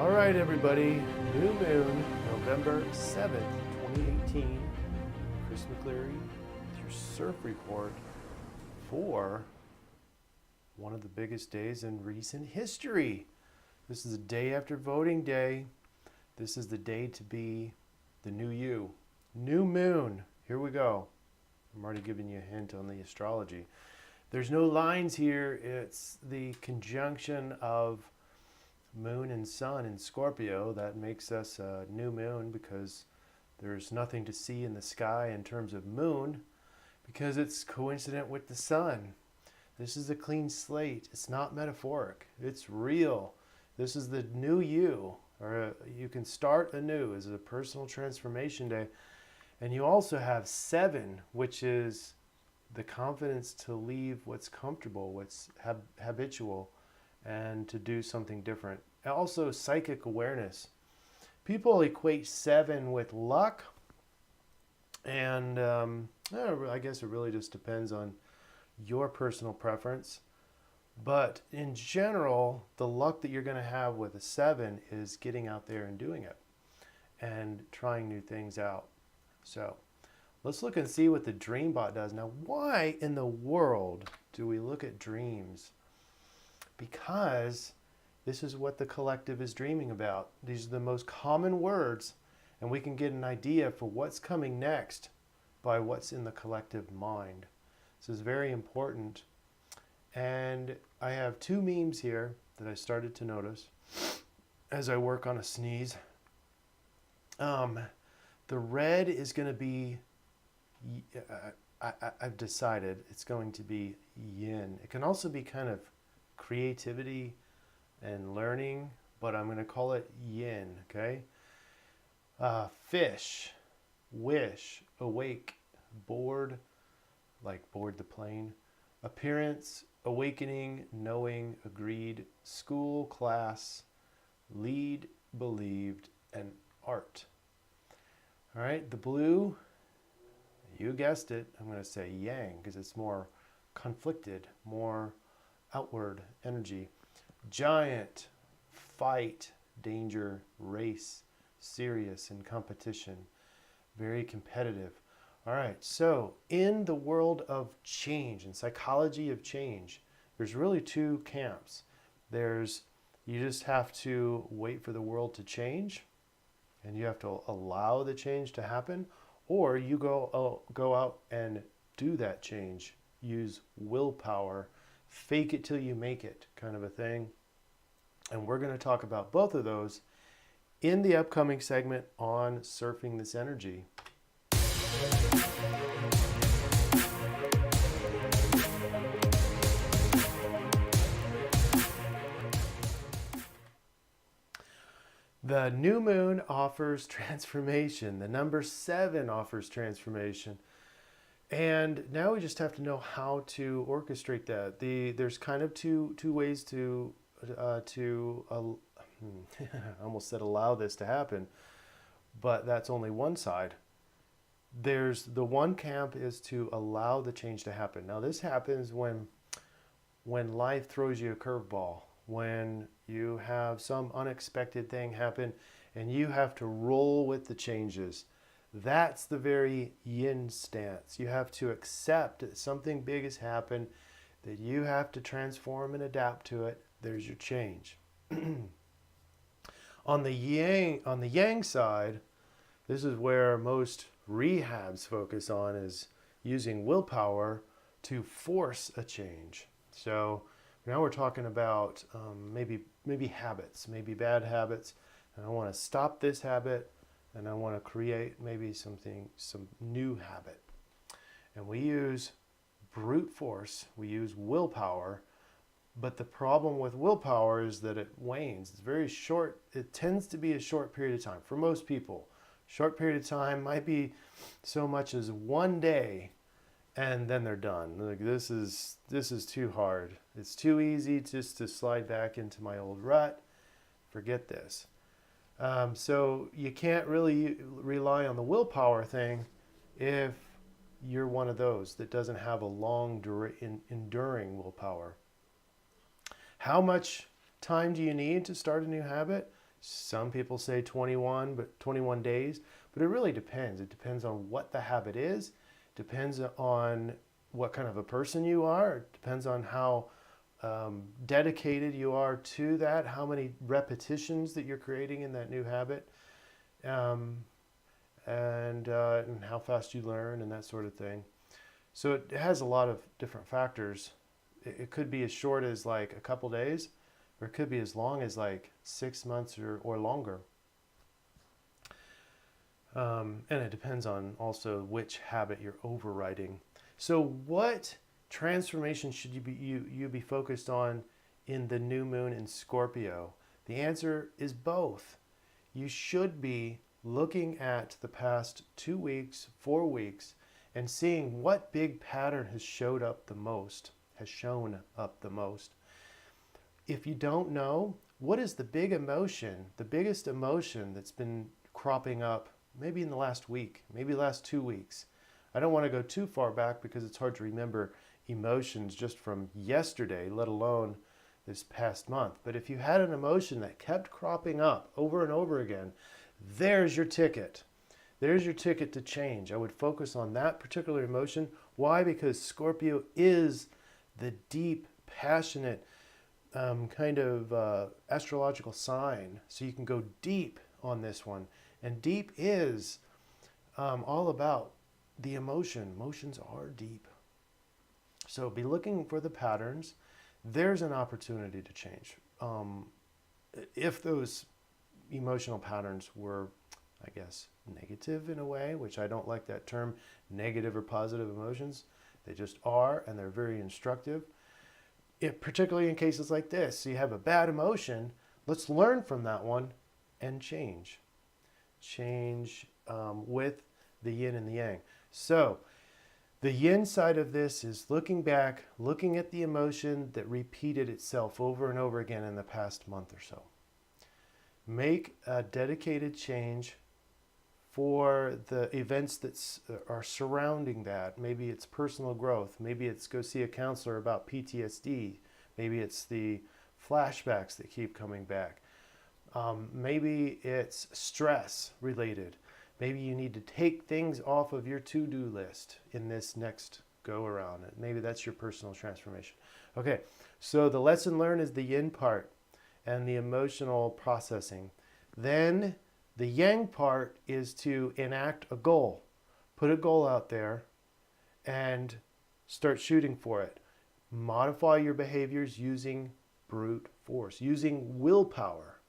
All right, everybody. New moon, November 7th, 2018. Chris McCleary with your surf report for one of the biggest days in recent history. This is the day after voting day. This is the day to be the new you. New moon. Here we go. I'm already giving you a hint on the astrology. There's no lines here. It's the conjunction of moon and sun in Scorpio that makes us a new moon, because there's nothing to see in the sky in terms of moon because it's coincident with the sun. This is a clean slate. It's not metaphoric. It's real. This is the new you, or you can start anew as a personal transformation day. And you also have 7, which is the confidence to leave what's comfortable, what's habitual, and to do something different. And also psychic awareness. People equate 7 with luck, and I guess it really just depends on your personal preference. But in general, the luck that you're going to have with a 7 is getting out there and doing it and trying new things out. So let's look and see what the DreamBot does. Now, why in the world do we look at dreams? Because this is what the collective is dreaming about. These are the most common words, and we can get an idea for what's coming next by what's in the collective mind. This is very important. And I have 2 memes here that I started to notice as I work on a sneeze. The red is going to be, I've decided it's going to be yin. It can also be kind of creativity and learning, but I'm going to call it yin, okay? Fish, wish, awake, bored, like board the plane. Appearance, awakening, knowing, agreed, school, class, lead, believed, and art. All right, the blue, you guessed it, I'm going to say yang, because it's more conflicted, more outward energy. Giant, fight, danger, race, serious, and competition, very competitive. All right, so in the world of change and psychology of change, there's really 2 camps. There's, you just have to wait for the world to change, and you have to allow the change to happen, or you go out and do that change. Use willpower, fake it till you make it kind of a thing. And we're going to talk about both of those in the upcoming segment on surfing this energy. The new moon offers transformation. The number 7 offers transformation. And now we just have to know how to orchestrate that. There's kind of two ways to I almost said allow this to happen, but that's only one side. There's the one camp is to allow the change to happen. Now this happens when life throws you a curveball, when you have some unexpected thing happen and you have to roll with the changes. That's the very yin stance. You have to accept that something big has happened, that you have to transform and adapt to it. There's your change. On the yang side, this is where most rehabs focus on, is using willpower to force a change. So now we're talking about maybe habits, maybe bad habits, and I want to stop this habit, and I want to create maybe some new habit. And we use brute force, we use willpower, but the problem with willpower is that it wanes. It's very short. It tends to be a short period of time for most people. Short period of time might be so much as 1 day, and then they're done. Like, this is too hard. It's too easy just to slide back into my old rut. Forget this. So you can't really rely on the willpower thing if you're one of those that doesn't have a long enduring willpower. How much time do you need to start a new habit? Some people say 21 days, but it really depends. It depends on what the habit is, depends on what kind of a person you are, it depends on how dedicated you are to that, how many repetitions that you're creating in that new habit, and how fast you learn and that sort of thing. So it has a lot of different factors. It could be as short as like a couple days, or it could be as long as like 6 months or longer. And it depends on also which habit you're overriding. So what transformation should you be focused on in the new moon in Scorpio? The answer is both. You should be looking at the past 2 weeks, 4 weeks, and seeing what big pattern has shown up the most. If you don't know, what is the big emotion, the biggest emotion that's been cropping up maybe in the last week, maybe last 2 weeks? I don't want to go too far back because it's hard to remember emotions just from yesterday, let alone this past month. But if you had an emotion that kept cropping up over and over again, there's your ticket. There's your ticket to change. I would focus on that particular emotion. Why? Because Scorpio is the deep, passionate kind of astrological sign. So you can go deep on this one. And deep is all about the emotion. Emotions are deep. So be looking for the patterns. There's an opportunity to change. If those emotional patterns were, I guess, negative in a way, which I don't like that term, negative or positive emotions. They just are, and they're very instructive. Particularly in cases like this, so you have a bad emotion, let's learn from that one and change. Change with the yin and the yang. So the yin side of this is looking back, looking at the emotion that repeated itself over and over again in the past month or so. Make a dedicated change for the events that are surrounding that. Maybe it's personal growth. Maybe it's go see a counselor about PTSD. Maybe it's the flashbacks that keep coming back. Maybe it's stress related. Maybe you need to take things off of your to-do list in this next go around. Maybe that's your personal transformation. Okay, so the lesson learned is the yin part and the emotional processing. Then the yang part is to enact a goal. Put a goal out there and start shooting for it. Modify your behaviors using brute force, using willpower.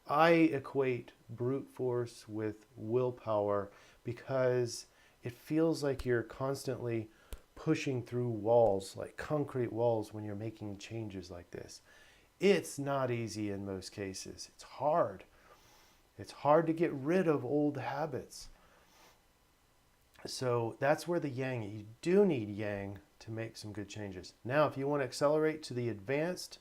I equate brute force with willpower because it feels like you're constantly pushing through walls, like concrete walls, when you're making changes like this. It's not easy in most cases. It's hard. It's hard to get rid of old habits. So that's where the yang, you do need yang to make some good changes. Now, if you want to accelerate to the advanced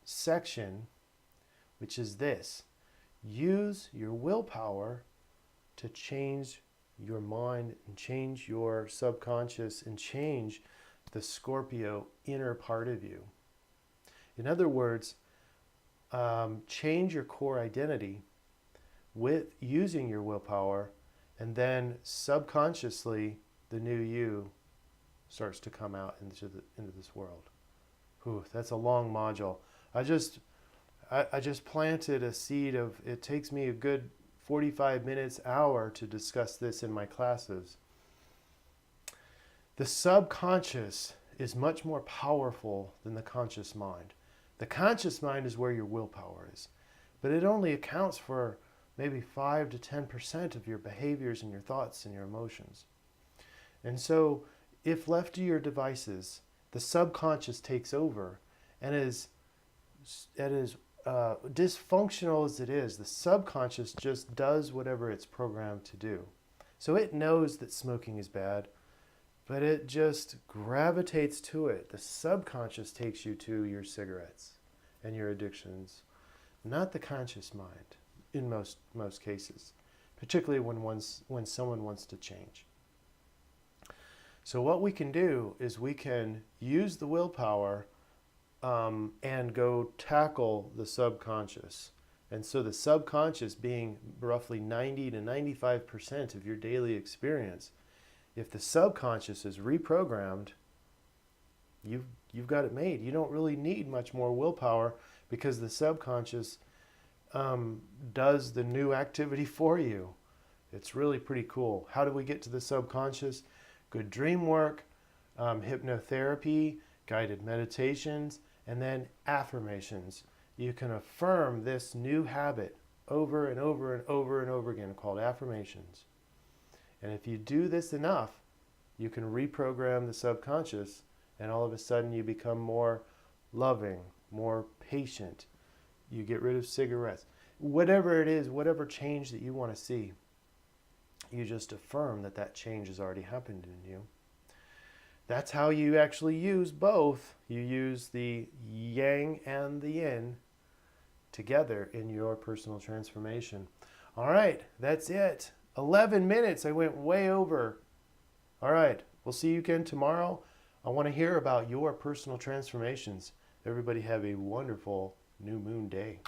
section, which is this, use your willpower to change your mind and change your subconscious and change the Scorpio inner part of you. In other words, change your core identity with using your willpower, and then subconsciously the new you starts to come out into this world. Whew, that's a long module. I just planted a seed of, it takes me a good 45 minutes, hour to discuss this in my classes. The subconscious is much more powerful than the conscious mind. The conscious mind is where your willpower is, but it only accounts for maybe 5 to 10% of your behaviors and your thoughts and your emotions. And so if left to your devices, the subconscious takes over, and as dysfunctional as it is, the subconscious just does whatever it's programmed to do. So it knows that smoking is bad, but it just gravitates to it. The subconscious takes you to your cigarettes and your addictions, not the conscious mind in most cases, particularly when someone wants to change. So what we can do is we can use the willpower and go tackle the subconscious. And so the subconscious being roughly 90 to 95% of your daily experience, if the subconscious is reprogrammed, you've got it made. You don't really need much more willpower because the subconscious does the new activity for you. It's really pretty cool. How do we get to the subconscious? Good dream work, hypnotherapy, guided meditations, and then affirmations. You can affirm this new habit over and over and over and over again called affirmations. And if you do this enough, you can reprogram the subconscious, and all of a sudden you become more loving, more patient. You get rid of cigarettes. Whatever it is, whatever change that you want to see, you just affirm that that change has already happened in you. That's how you actually use both. You use the yang and the yin together in your personal transformation. All right, that's it. 11 minutes. I went way over. All right, we'll see you again tomorrow. I want to hear about your personal transformations. Everybody have a wonderful new moon day.